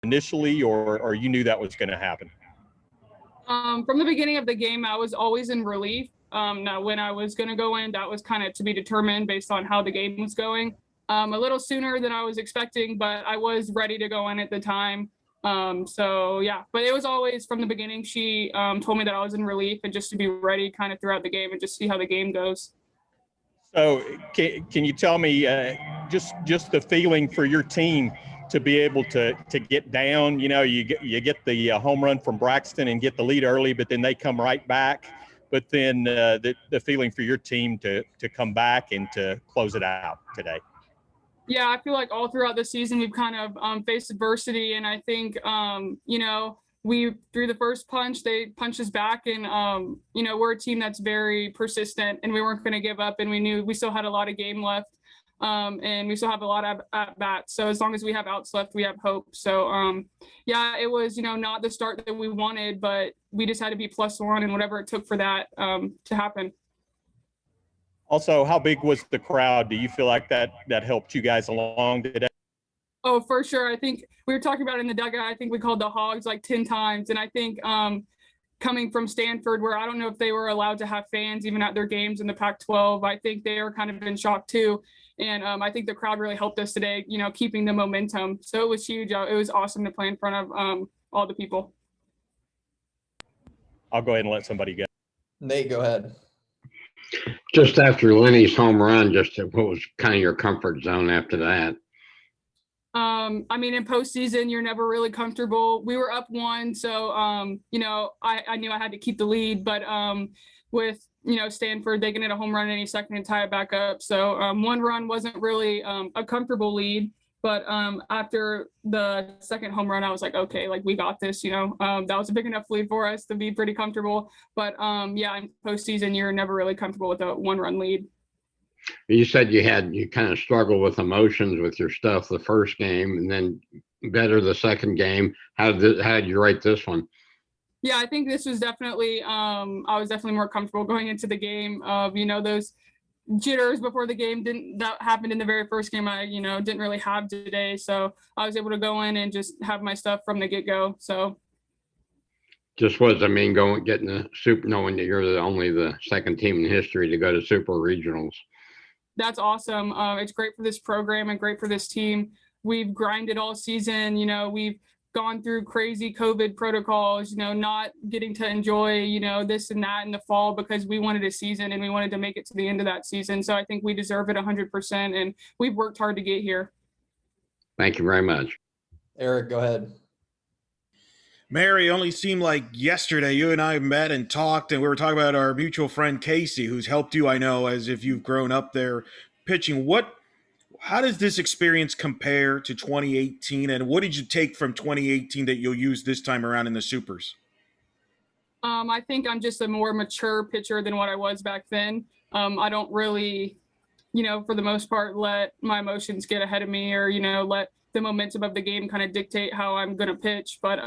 initially, or you knew that was going to happen? From the beginning of the game, I was always in relief. Now, when I was going to go in, that was kind of to be determined based on how the game was going. A little sooner than I was expecting, but I was ready to go in at the time. So yeah, but it was always from the beginning. She told me that I was in relief and just to be ready kind of throughout the game and just see how the game goes. So can you tell me just the feeling for your team to be able to get down? You know, you get the home run from Braxton and get the lead early, but then they come right back. But then the feeling for your team to come back and to close it out today. Yeah, I feel like all throughout the season we've kind of faced adversity, and I think you know, we threw the first punch, they punched us back, and you know, we're a team that's very persistent, and we weren't going to give up, and we knew we still had a lot of game left, and we still have a lot of at bats. So as long as we have outs left, we have hope. So yeah, it was, you know, not the start that we wanted, but we just had to be +1 and whatever it took for that to happen. Also, how big was the crowd? Do you feel like that helped you guys along today? Oh, for sure. I think we were talking about it in the dugout. I think we called the Hogs like 10 times. And I think coming from Stanford, where I don't know if they were allowed to have fans even at their games in the Pac-12, I think they were kind of in shock too. And I think the crowd really helped us today, you know, keeping the momentum. So it was huge. It was awesome to play in front of all the people. I'll go ahead and let somebody go. Nate, go ahead. Just after Lenny's home run, what was kind of your comfort zone after that? I mean, in postseason, you're never really comfortable. We were up 1, so you know, I knew I had to keep the lead, but with, you know, Stanford, they can hit a home run any second and tie it back up. So 1 run wasn't really a comfortable lead, but after the second home run, I was like, okay, like we got this, you know. That was a big enough lead for us to be pretty comfortable. But yeah, in postseason, you're never really comfortable with a 1-run lead. You said you kind of struggled with emotions with your stuff the first game, and then better the second game. How did you rate this one? Yeah, I think this was definitely I was definitely more comfortable going into the game. You know, those jitters before the game that happened in the very first game, I, you know, didn't really have today. So I was able to go in and just have my stuff from the get-go. So just was, I mean, getting the super, knowing that you're only the second team in history to go to super regionals. That's awesome. It's great for this program and great for this team. We've grinded all season. You know, we've gone through crazy COVID protocols, you know, not getting to enjoy, you know, this and that in the fall because we wanted a season and we wanted to make it to the end of that season. So I think we deserve it 100%, and we've worked hard to get here. Thank you very much. Eric, go ahead. Mary, only seemed like yesterday you and I met and talked, and we were talking about our mutual friend Casey, who's helped you, I know, as if you've grown up there pitching. How does this experience compare to 2018, and what did you take from 2018 that you'll use this time around in the Supers? I think I'm just a more mature pitcher than what I was back then. I don't really, you know, for the most part, let my emotions get ahead of me, or, you know, let the momentum of the game kind of dictate how I'm going to pitch. But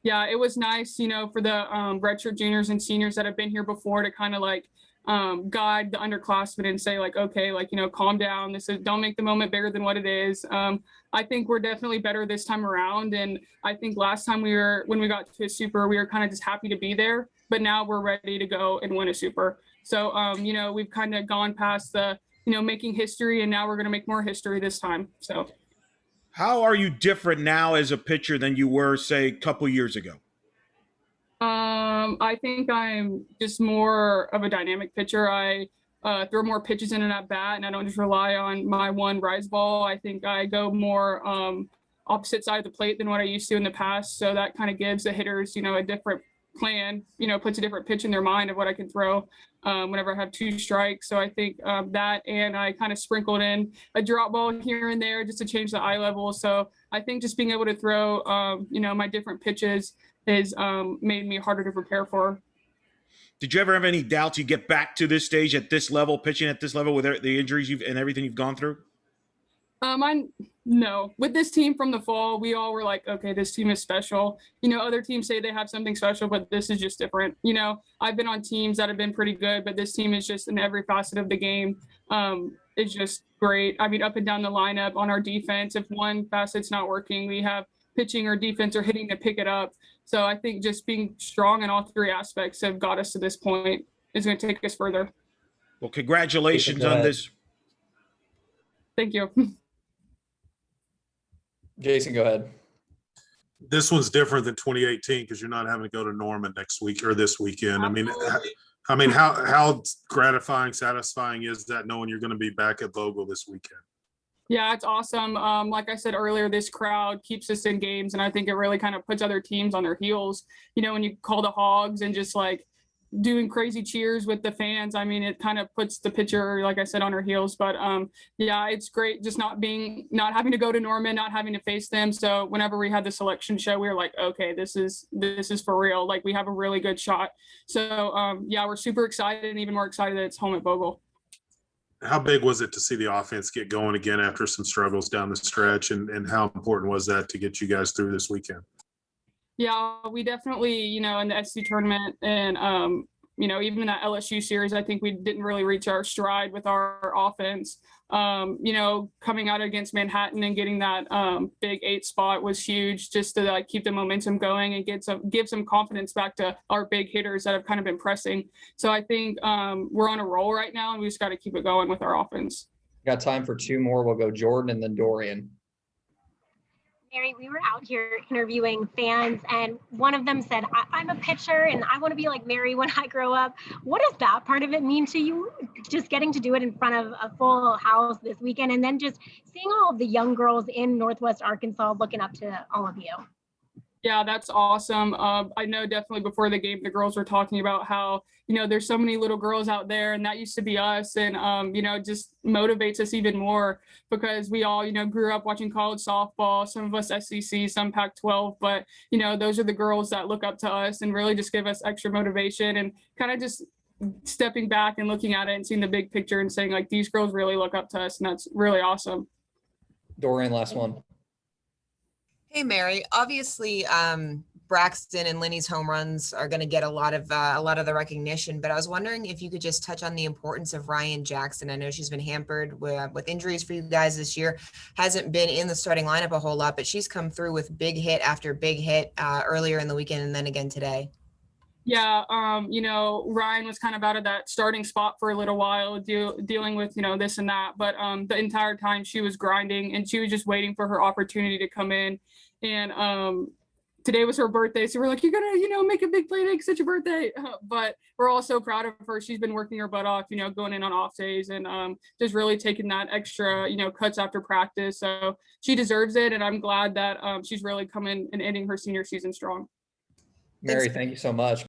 yeah, it was nice, you know, for the redshirt juniors and seniors that have been here before to kind of like guide the underclassmen and say like, okay, like, you know, calm down. Don't make the moment bigger than what it is. I think we're definitely better this time around. And I think last time when we got to a super, we were kind of just happy to be there, but now we're ready to go and win a super. So, you know, we've kind of gone past the, you know, making history, and now we're going to make more history this time. So how are you different now as a pitcher than you were, say, a couple years ago? I think I'm just more of a dynamic pitcher. I throw more pitches in and at bat, and I don't just rely on my one rise ball. I think I go more opposite side of the plate than what I used to in the past. So that kind of gives the hitters, you know, a different plan, you know, puts a different pitch in their mind of what I can throw whenever I have 2 strikes. So I think that, and I kind of sprinkled in a drop ball here and there just to change the eye level. So I think just being able to throw, you know, my different pitches has made me harder to prepare for. Did you ever have any doubts you get back to this stage at this level, pitching at this level with the injuries and everything you've gone through? No. With this team from the fall, we all were like, okay, this team is special. You know, other teams say they have something special, but this is just different. You know, I've been on teams that have been pretty good, but this team is just in every facet of the game. It's just great. I mean, up and down the lineup on our defense, if one facet's not working, we have pitching or defense or hitting to pick it up. So I think just being strong in all three aspects have got us to this point is going to take us further. Well, congratulations Go on ahead. this. Thank you. Jason, go ahead. This one's different than 2018 because you're not having to go to Norman next week or this weekend. How gratifying, satisfying is that knowing you're going to be back at Vogel this weekend? Yeah, it's awesome. Like I said earlier, this crowd keeps us in games, and I think it really kind of puts other teams on their heels. You know, when you call the Hogs and just like doing crazy cheers with the fans, I mean, it kind of puts the pitcher, like I said, on her heels. But yeah, it's great just not having to go to Norman, not having to face them. So whenever we had the selection show, we were like, okay, this is for real. Like, we have a really good shot. So yeah, we're super excited, and even more excited that it's home at Vogel. How big was it to see the offense get going again after some struggles down the stretch, and how important was that to get you guys through this weekend? Yeah, we definitely, you know, in the SC tournament and, you know, even in that LSU series, I think we didn't really reach our stride with our offense. You know, coming out against Manhattan and getting that big 8 spot was huge, just to like keep the momentum going and give some confidence back to our big hitters that have kind of been pressing. So I think we're on a roll right now, and we just got to keep it going with our offense. Got time for 2 more. We'll go Jordan and then Dorian. Mary, we were out here interviewing fans, and one of them said, I'm a pitcher and I want to be like Mary when I grow up. What does that part of it mean to you? Just getting to do it in front of a full house this weekend, and then just seeing all of the young girls in Northwest Arkansas looking up to all of you. Yeah, that's awesome. I know definitely before the game, the girls were talking about how, you know, there's so many little girls out there, and that used to be us. And, you know, just motivates us even more because we all, you know, grew up watching college softball, some of us SEC, some Pac-12, but, you know, those are the girls that look up to us and really just give us extra motivation, and kind of just stepping back and looking at it and seeing the big picture and saying, like, these girls really look up to us, and that's really awesome. Dorian, last one. Hey, Mary. Obviously, Braxton and Lenny's home runs are going to get a lot of the recognition, but I was wondering if you could just touch on the importance of Ryan Jackson. I know she's been hampered with injuries for you guys this year, hasn't been in the starting lineup a whole lot, but she's come through with big hit after big hit earlier in the weekend and then again today. Yeah, you know, Ryan was kind of out of that starting spot for a little while, dealing with, you know, this and that. But the entire time she was grinding, and she was just waiting for her opportunity to come in. And today was her birthday, so we're like, you're gonna, you know, make a big play today, it's such a birthday. But we're all so proud of her. She's been working her butt off, you know, going in on off days and just really taking that extra, you know, cuts after practice. So she deserves it, and I'm glad that she's really coming and ending her senior season strong. Mary, thank you so much.